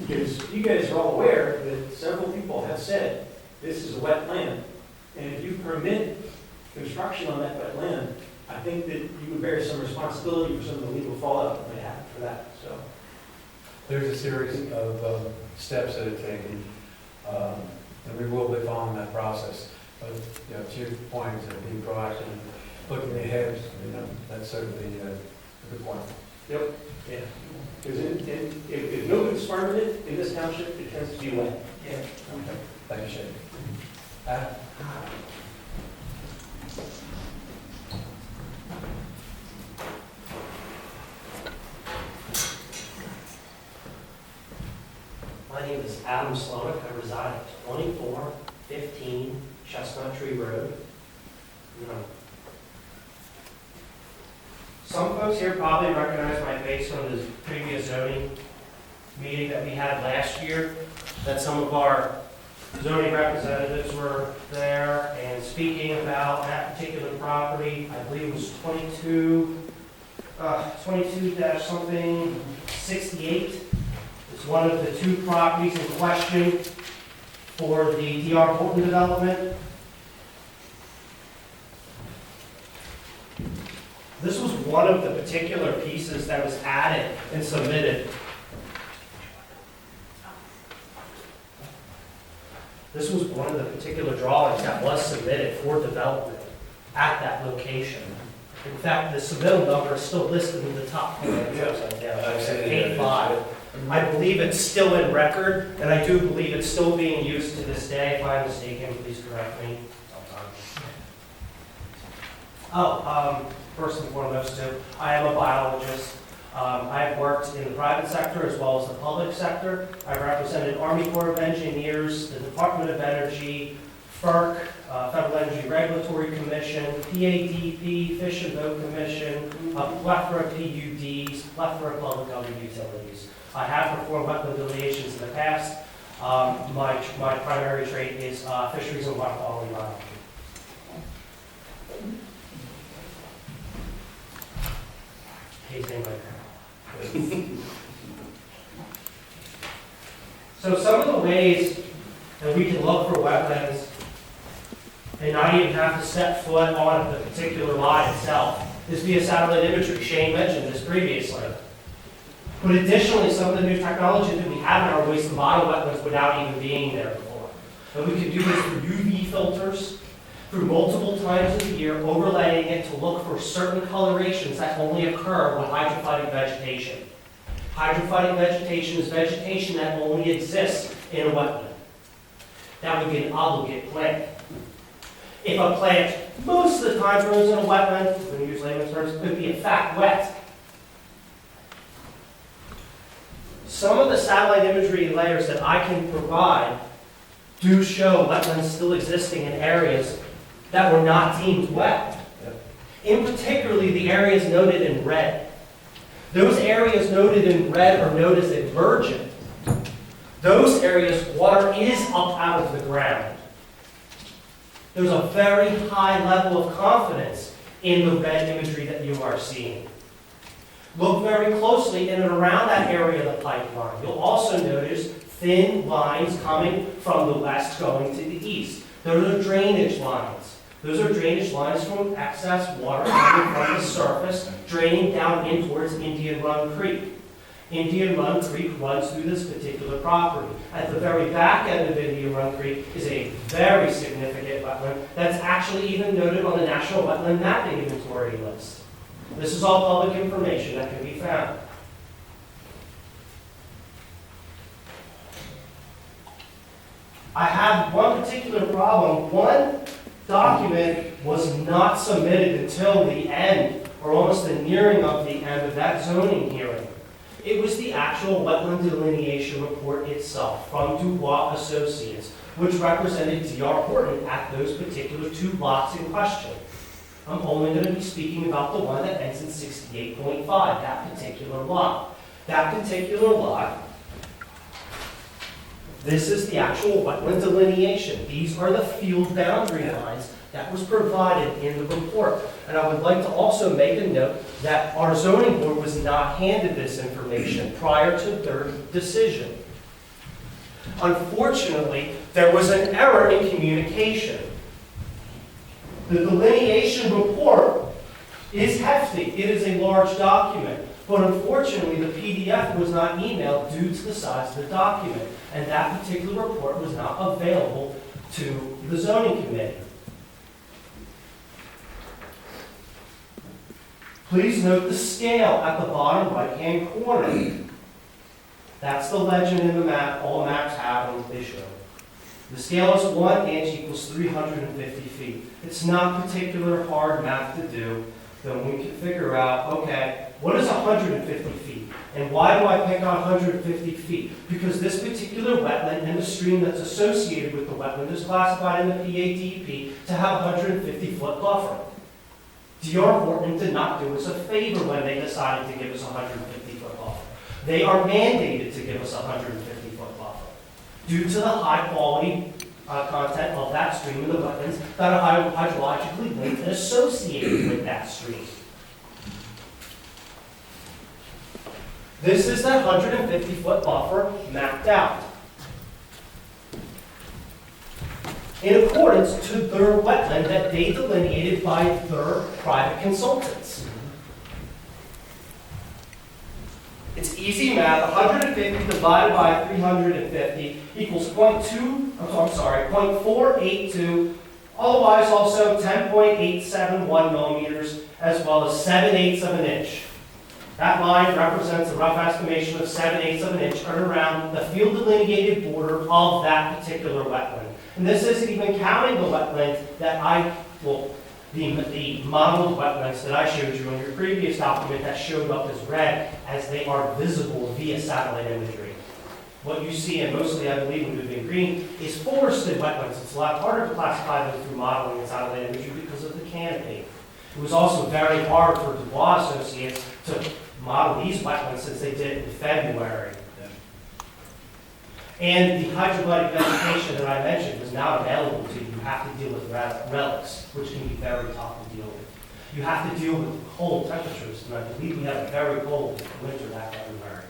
Because you guys are all aware that several people have said this is a wet land, and if you permit construction on that wet land, I think that you would bear some responsibility for some of the legal fallout that may happen for that. So There's a series of steps that are taken, and we will be following that process. But, to your point, of being proactive and looking ahead, that's certainly a good point. Yep. Yeah. Because if nobody's farming it in this township, it tends to be wet. Yeah. Okay. Thank you, Shane. My name is Adam Slowick. I reside at 2415 Chestnut Tree Road. Some folks here probably recognize my face from the previous zoning meeting that we had last year, that some of our zoning representatives were there and speaking about that particular property. I believe it was 22-something 68. It's one of the two properties in question for the DR Bolton development. This was one of the particular pieces that was added and submitted. This was one of the particular drawings that was submitted for development at that location. In fact, the submittal number is still listed in the top corner. Page 5. I believe it's still in record, and I do believe it's still being used to this day. If I'm mistaken, please correct me. First and foremost, too, I am a biologist. I've worked in the private sector as well as the public sector. I've represented Army Corps of Engineers, the Department of Energy, FERC, Federal Energy Regulatory Commission, PADP, Fish and Boat Commission, a plethora of PUDs, plethora of public other utilities. I have performed wetland delineations in the past. My primary trade is fisheries and water quality biology. Hazing right now. So some of the ways that we can look for wetlands and not even have to step foot on the particular lot itself is via satellite imagery. Shane mentioned this previously. But additionally, some of the new technology that we have in our waste to model wetlands without even being there before. And we can do this through UV filters, through multiple times of the year, overlaying it to look for certain colorations that only occur with hydrophytic vegetation. Hydrophytic vegetation is vegetation that only exists in a wetland. That would be an obligate plant. If a plant most of the time grows in a wetland, when we use layman's terms, it could be in fact wet. Some of the satellite imagery layers that I can provide do show wetlands still existing in areas that were not deemed wet. In particularly the areas noted in red. Those areas noted in red are noted as virgin. Those areas, water is up out of the ground. There's a very high level of confidence in the red imagery that you are seeing. Look very closely in and around that area of the pipeline. You'll also notice thin lines coming from the west going to the east. Those are drainage lines. Those are drainage lines from excess water coming from the surface, draining down in towards Indian Run Creek. Indian Run Creek runs through this particular property. At the very back end of Indian Run Creek is a very significant wetland that's actually even noted on the National Wetland Mapping Inventory list. This is all public information that can be found. I have one particular problem. One document was not submitted until the end, or almost the nearing of the end of that zoning hearing. It was the actual wetland delineation report itself from Dubois Associates, which represented D.R. Horton at those particular two lots in question. I'm only going to be speaking about the one that ends in 68.5, that particular lot. That particular lot, this is the actual wetland delineation. These are the field boundary lines that was provided in the report. And I would like to also make a note that our zoning board was not handed this information prior to their decision. Unfortunately, there was an error in communication. The delineation report is hefty. It is a large document. But unfortunately, the PDF was not emailed due to the size of the document. And that particular report was not available to the zoning committee. Please note the scale at the bottom right-hand corner. That's the legend in the map. All maps have them, they show. The scale is 1 inch equals 350 feet. It's not particular hard math to do. Then we can figure out, okay, what is 150 feet? And why do I pick on 150 feet? Because this particular wetland and the stream that's associated with the wetland is classified in the PADP to have a 150-foot buffer. D.R. Horton did not do us a favor when they decided to give us a 150-foot buffer. They are mandated to give us a 150-foot buffer due to the high-quality content of that stream in the wetlands that are hydrologically linked and associated with that stream. This is that 150-foot buffer mapped out in accordance to their wetland that they delineated by their private consultants. It's easy math. 150 divided by 350 equals 0.482, otherwise also 10.871 millimeters, as well as 7/8 of an inch. That line represents a rough estimation of 7/8 of an inch around the field delineated border of that particular wetland. And this isn't even counting the wetland that the modeled wetlands that I showed you in your previous document that showed up as red as they are visible via satellite imagery. what you see, and mostly I believe would have been green, is forested wetlands. It's a lot harder to classify them through modeling inside of land imagery because of the canopy. It was also very hard for the BOS Associates to model these wetlands since they did it in February. And the hydrobiotic vegetation that I mentioned was not available to you. You have to deal with relics, which can be very tough to deal with. You have to deal with cold temperatures, and I believe we have a very cold winter that February.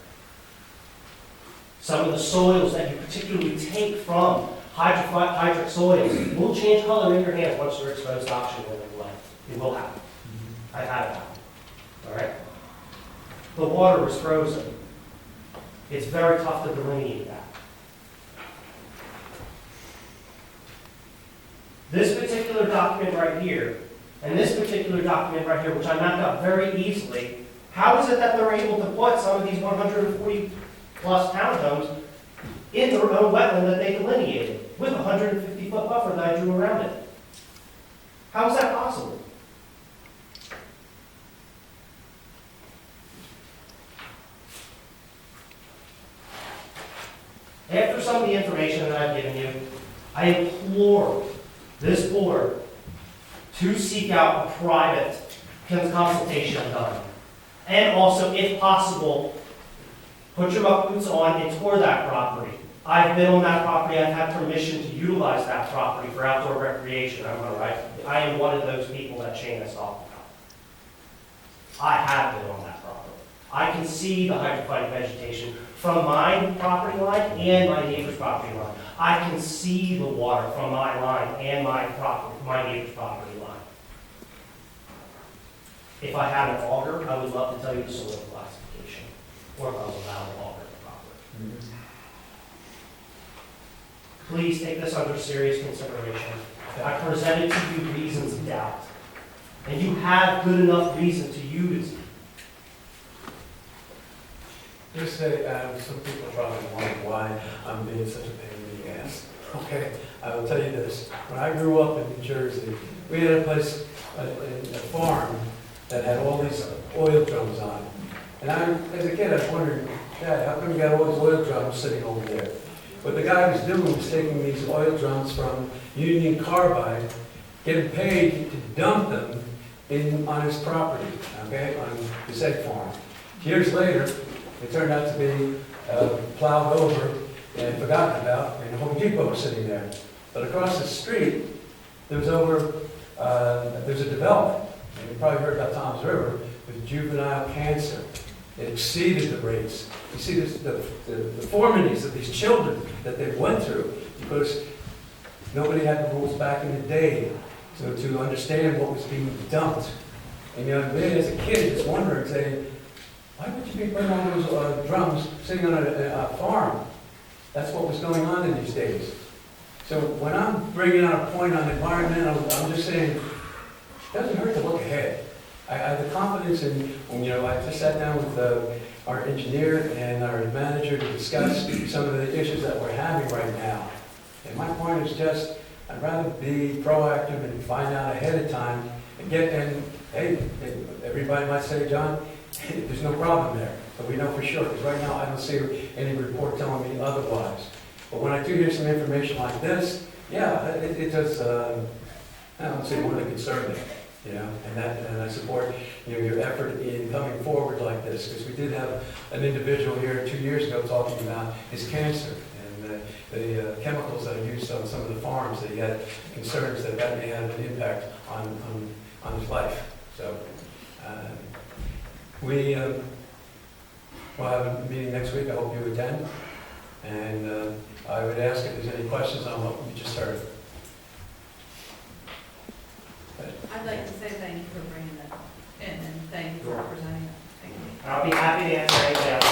Some of the soils that you particularly take from hydric soils will change color in your hands once they're exposed to oxygen when they wet. It will happen. I've had it happen. All right? The water is frozen. It's very tough to delineate that. This particular document right here, and this particular document right here, which I mapped out very easily, how is it that they're able to put some of these 140 plus townhomes in their own wetland that they delineated with a 150-foot buffer that I drew around it? How is that possible? After some of the information that I've given you, I implore this board to seek out a private consultation done. And also, if possible, put your boots on and tour that property. I've been on that property. I've had permission to utilize that property for outdoor recreation. I am one of those people that Shane has talked about. I have been on that property. I can see the hydrophytic vegetation from my property line and my neighbor's property line. I can see the water from my line and my neighbor's property line. If I had an auger, I would love to tell you the soil classification, or if I was allowed to auger the property. Please take this under serious consideration. I presented to you reasons of doubt, and you have good enough reason to use. Just say, some people probably wonder why I'm being such a pain in the ass. Okay, I will tell you this. When I grew up in New Jersey, we had a place, a farm, that had all these oil drums on it. And as a kid, I was wondering, Dad, how come you got all these oil drums sitting over there? What the guy was doing was taking these oil drums from Union Carbide, getting paid to dump them on his property, okay, on his egg farm. Years later, it turned out to be plowed over and forgotten about, and Home Depot was sitting there. But across the street, there's a development, and you probably heard about Tom's River, with juvenile cancer. It exceeded the rates. You see the deformities of these children that they went through because nobody had the rules back in the day to understand what was being dumped. And you know, me as a kid just wondering, saying, why would you be putting all those drums sitting on a farm? That's what was going on in these days. So when I'm bringing out a point on environmental, I'm just saying, it doesn't hurt to look ahead. I have the confidence in, you know, I just sat down with our engineer and our manager to discuss some of the issues that we're having right now. And my point is just, I'd rather be proactive and find out ahead of time and hey, everybody might say, John, there's no problem there, but we know for sure, because right now I don't see any report telling me otherwise. But when I do hear some information like this, yeah, it does, I don't say more than concerning, you know, and I support, you know, your effort in coming forward like this, because we did have an individual here 2 years ago talking about his cancer and the chemicals that are used on some of the farms, that he had concerns that may have an impact on his life. So, we'll have a meeting next week. I hope you attend. And I would ask if there's any questions on what you just heard. I'd like to say thank you for bringing that in, and thank you for presenting it. Thank you. I'll be happy to answer anything else.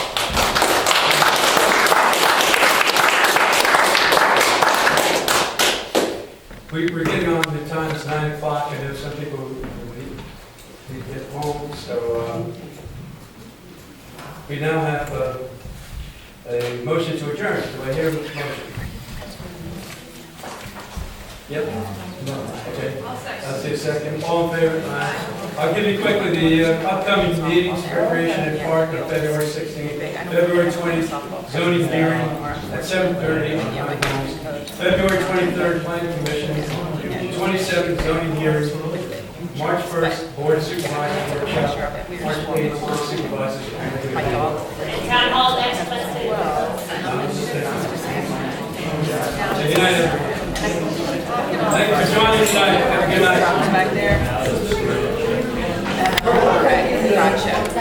We're getting on the time. It's 9 o'clock. I know some people need to get home, so we now have a motion to adjourn. Do I hear a motion? Yep. No. Okay. I'll say a second. All in favor? I'll give you quickly the upcoming meetings, Recreation and Park on February 16th. February 20th, zoning hearing at 7:30. February 23rd, planning commission. 27th, zoning hearing. March 1st, board of supervisors workshop. March 8th, board of supervisors. Town hall next Wednesday. Good night, everyone. Thank you for joining tonight. Have a good night. Back there. Okay, gotcha.